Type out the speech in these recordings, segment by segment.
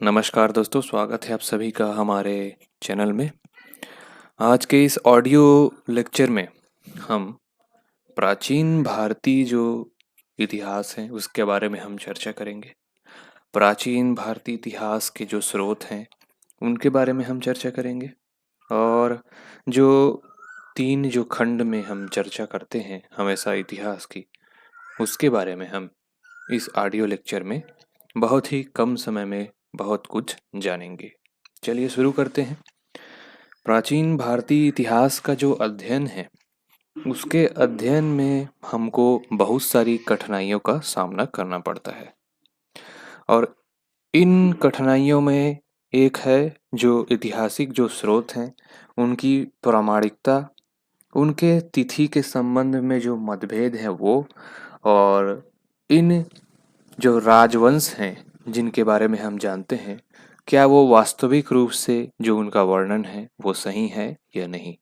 नमस्कार दोस्तों, स्वागत है आप सभी का हमारे चैनल में। आज के इस ऑडियो लेक्चर में हम प्राचीन भारतीय जो इतिहास है उसके बारे में हम चर्चा करेंगे। प्राचीन भारतीय इतिहास के जो स्रोत हैं उनके बारे में हम चर्चा करेंगे। और जो तीन जो खंड में हम चर्चा करते हैं हमेशा इतिहास की, उसके बारे में हम इस ऑडियो लेक्चर में बहुत ही कम समय में बहुत कुछ जानेंगे। चलिए शुरू करते हैं। प्राचीन भारतीय इतिहास का जो अध्ययन है उसके अध्ययन में हमको बहुत सारी कठिनाइयों का सामना करना पड़ता है। और इन कठिनाइयों में एक है जो ऐतिहासिक जो स्रोत हैं उनकी प्रामाणिकता, उनके तिथि के संबंध में जो मतभेद है वो, और इन जो राजवंश हैं जिनके बारे में हम जानते हैं क्या वो वास्तविक रूप से जो उनका वर्णन है वो सही है या नहीं।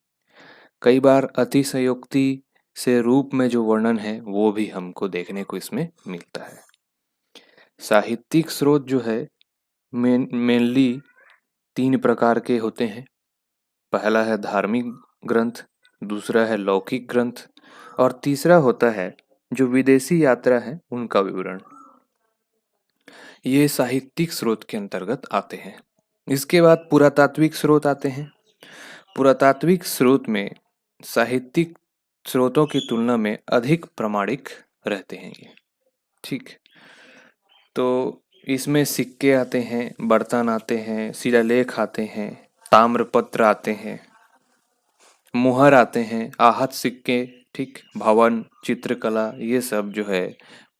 कई बार अतिशयोक्ति से रूप में जो वर्णन है वो भी हमको देखने को इसमें मिलता है। साहित्यिक स्रोत जो है मेनली तीन प्रकार के होते हैं। पहला है धार्मिक ग्रंथ, दूसरा है लौकिक ग्रंथ, और तीसरा होता है जो विदेशी यात्रा है उनका विवरण। ये साहित्यिक स्रोत के अंतर्गत आते हैं। इसके बाद पुरातात्विक स्रोत आते हैं। पुरातात्विक स्रोत में साहित्यिक स्रोतों की तुलना में अधिक प्रामाणिक रहते हैं ये। ठीक, तो इसमें सिक्के आते हैं, बर्तन आते हैं, शिलालेख आते हैं, ताम्रपत्र आते हैं, मुहर आते हैं, आहत सिक्के, ठीक, भवन, चित्रकला, ये सब जो है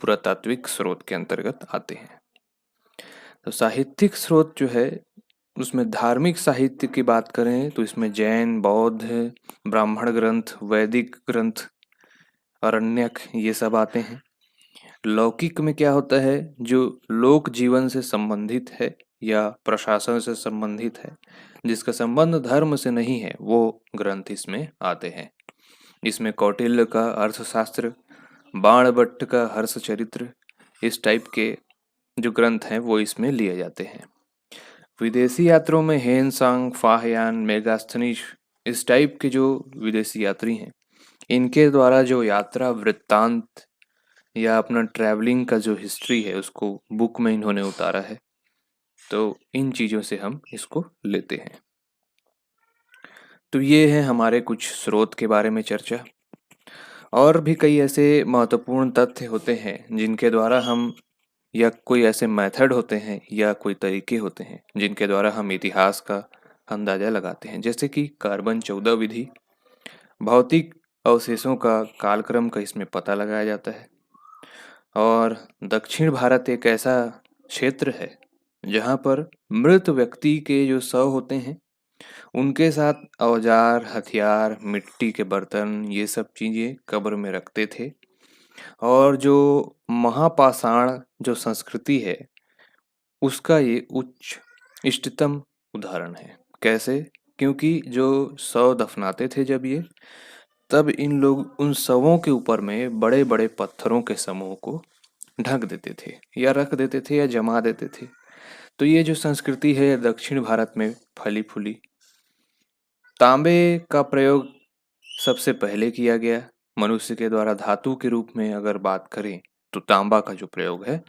पुरातात्विक स्रोत के अंतर्गत आते हैं। तो साहित्यिक स्रोत जो है उसमें धार्मिक साहित्य की बात करें तो इसमें जैन, बौद्ध, ब्राह्मण ग्रंथ, वैदिक ग्रंथ, अरण्यक, ये सब आते हैं। लौकिक में क्या होता है, जो लोक जीवन से संबंधित है या प्रशासन से संबंधित है, जिसका संबंध धर्म से नहीं है, वो ग्रंथ इसमें आते हैं। इसमें कौटिल्य का अर्थशास्त्र, बाणभट्ट का हर्षचरित्र, इस टाइप के जो ग्रंथ हैं वो इसमें लिए जाते हैं। विदेशी यात्रियों में हेन सांग, फाहयान, मेगास्थनीज, इस टाइप के जो विदेशी यात्री हैं इनके द्वारा जो यात्रा वृत्तांत या अपना ट्रैवलिंग का जो हिस्ट्री है उसको बुक में इन्होंने उतारा है। तो इन चीज़ों से हम इसको लेते हैं। तो ये है हमारे कुछ स्रोत के बारे में चर्चा। और भी कई ऐसे महत्वपूर्ण तथ्य होते हैं जिनके द्वारा हम, या कोई ऐसे मेथड होते हैं या कोई तरीके होते हैं जिनके द्वारा हम इतिहास का अंदाजा लगाते हैं, जैसे कि कार्बन 14 विधि, भौतिक अवशेषों का कालक्रम का इसमें पता लगाया जाता है। और दक्षिण भारत एक ऐसा क्षेत्र है जहाँ पर मृत व्यक्ति के जो शव होते हैं उनके साथ औजार, हथियार, मिट्टी के बर्तन, ये सब चीज़ें कब्र में रखते थे। और जो महापाषाण जो संस्कृति है उसका ये उच्च इष्टतम उदाहरण है। कैसे? क्योंकि जो शव दफनाते थे जब ये, तब इन लोग उन शवों के ऊपर में बड़े बड़े पत्थरों के समूह को ढक देते थे या रख देते थे या जमा देते थे। तो ये जो संस्कृति है दक्षिण भारत में फली फूली। तांबे का प्रयोग सबसे पहले किया गया मनुष्य के द्वारा। धातु के रूप में अगर बात करें तो तांबा का जो प्रयोग है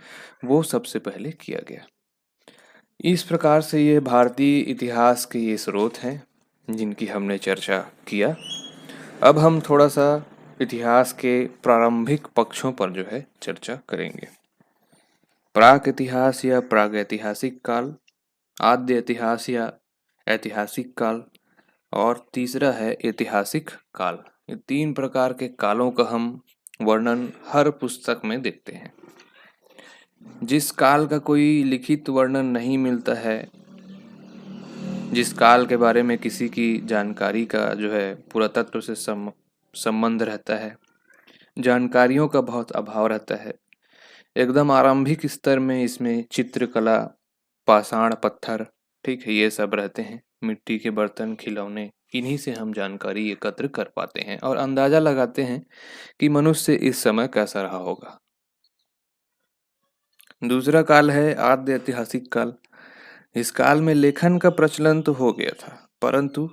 वो सबसे पहले किया गया। इस प्रकार से ये भारतीय इतिहास के ये स्रोत हैं जिनकी हमने चर्चा किया। अब हम थोड़ा सा इतिहास के प्रारंभिक पक्षों पर जो है चर्चा करेंगे। प्राक इतिहास या प्रागैतिहासिक काल, आद्य इतिहास या ऐतिहासिक काल, और तीसरा है ऐतिहासिक काल। ये तीन प्रकार के कालों का हम वर्णन हर पुस्तक में देखते हैं। जिस काल का कोई लिखित वर्णन नहीं मिलता है, जिस काल के बारे में किसी की जानकारी का जो है पुरातत्व से संबंध रहता है, जानकारियों का बहुत अभाव रहता है, एकदम आरंभिक स्तर में इसमें चित्रकला, पाषाण पत्थर, ठीक है, ये सब रहते हैं, मिट्टी के बर्तन, खिलौने, इन्हीं से हम जानकारी एकत्र कर पाते हैं और अंदाजा लगाते हैं कि मनुष्य इस समय कैसा रहा होगा। दूसरा काल है आद्य ऐतिहासिक काल। इस काल में लेखन का प्रचलन तो हो गया था, परंतु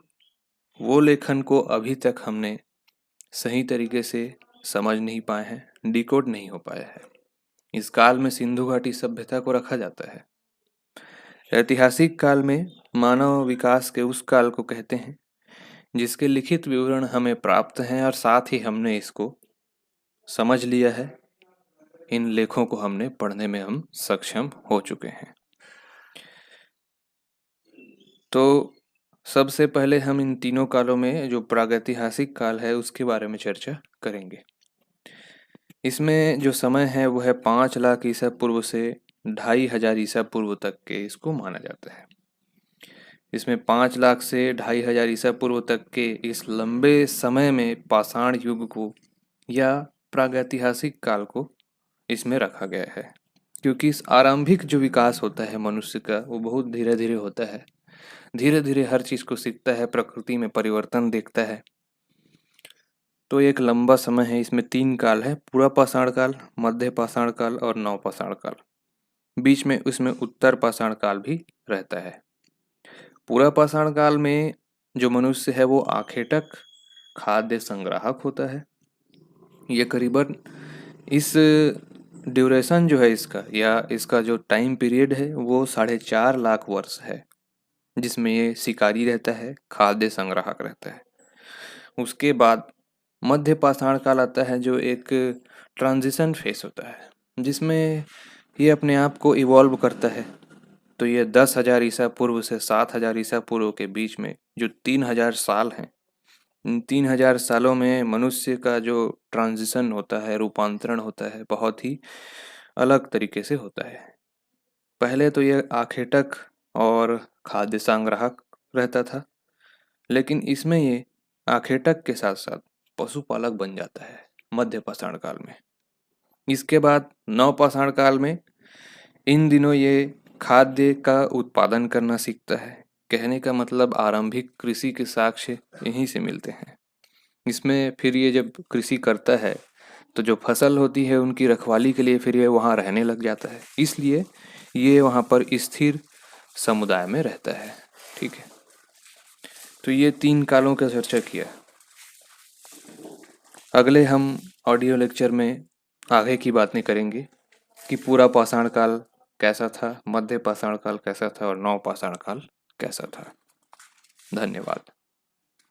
वो लेखन को अभी तक हमने सही तरीके से समझ नहीं पाए हैं, डिकोड नहीं हो पाया है। इस काल में सिंधु घाटी सभ्यता को रखा जाता है। ऐतिहासिक काल में मानव विकास के उस काल को कहते हैं जिसके लिखित विवरण हमें प्राप्त हैं और साथ ही हमने इसको समझ लिया है। इन लेखों को हमने पढ़ने में हम सक्षम हो चुके हैं। तो सबसे पहले हम इन तीनों कालों में जो प्रागैतिहासिक काल है उसके बारे में चर्चा करेंगे। इसमें जो समय है वो है 5 लाख ईसा पूर्व से 2500 ईसा पूर्व तक के इसको माना जाता है। इसमें 5 लाख से 2500 ईसा पूर्व तक के इस लंबे समय में पाषाण युग को या प्रागैतिहासिक काल को इसमें रखा गया है, क्योंकि इस आरंभिक जो विकास होता है मनुष्य का वो बहुत धीरे धीरे होता है। धीरे धीरे हर चीज को सीखता है, प्रकृति में परिवर्तन देखता है। तो एक लंबा समय है। इसमें 3 काल है, पूरा पाषाण काल, मध्य पाषाण काल और नव पाषाण काल। बीच में उसमें उत्तर पाषाण काल भी रहता है। पूरा पाषाण काल में जो मनुष्य है वो आखेटक खाद्य संग्राहक होता है। ये करीबन इस ड्यूरेशन जो है इसका या इसका जो टाइम पीरियड है वो 4.5 लाख वर्ष है, जिसमें ये शिकारी रहता है, खाद्य संग्राहक रहता है। उसके बाद मध्य पाषाण काल आता है जो एक ट्रांजिशन फेस होता है, जिसमें ये अपने आप को इवॉल्व करता है। तो ये 10,000 ईसा पूर्व से 7,000 ईसा पूर्व के बीच में जो 3,000 साल हैं, इन 3,000 सालों में मनुष्य का जो ट्रांजिशन होता है, रूपांतरण होता है, बहुत ही अलग तरीके से होता है। पहले तो ये आखेटक और खाद्य संग्राहक रहता था, लेकिन इसमें ये आखेटक के साथ साथ पशुपालक बन जाता है मध्य पाषाण काल में। इसके बाद नव पाषाण काल में इन दिनों ये खाद्य का उत्पादन करना सीखता है। कहने का मतलब आरंभिक कृषि के साक्ष्य यहीं से मिलते हैं। इसमें फिर ये जब कृषि करता है तो जो फसल होती है उनकी रखवाली के लिए फिर ये वहाँ रहने लग जाता है, इसलिए ये वहाँ पर स्थिर समुदाय में रहता है। ठीक है, तो ये 3 कालों का चर्चा किया। अगले हम ऑडियो लेक्चर में आगे की बातें करेंगे कि पूरा पाषाण काल कैसा था, मध्य पाषाण काल कैसा था और नव पाषाण काल कैसा था। धन्यवाद।